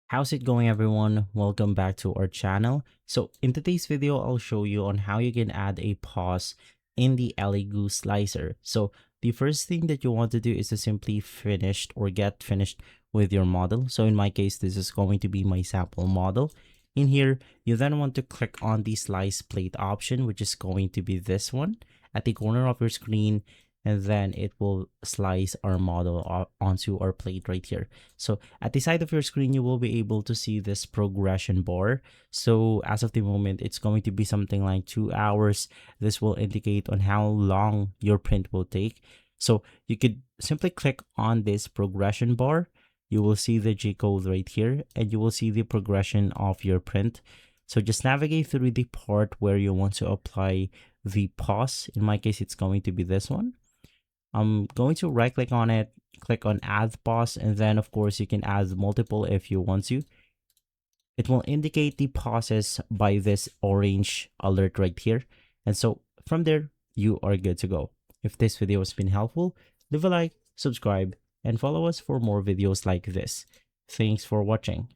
How's it going, everyone? Welcome back to our channel. So in today's video, I'll show you on how you can add a pause in the Elegoo slicer. So the first thing that you want to do is to simply get finished with your model. So in my case, this is going to be my sample model. In here, you then want to click on the slice plate option, which is going to be this one at the corner of your screen, and then it will slice our model onto our plate right here. So at the side of your screen, you will be able to see this progression bar. So as of the moment, it's going to be something like 2 hours. This will indicate on how long your print will take. So you could simply click on this progression bar. You will see the G code right here, and you will see the progression of your print. So just navigate through the part where you want to apply the pause. In my case, it's going to be this one. I'm going to right click on it, click on add pause, and then of course you can add multiple if you want to. It will indicate the pauses by this orange alert right here. And so from there, you are good to go. If this video has been helpful, leave a like, subscribe, and follow us for more videos like this. Thanks for watching.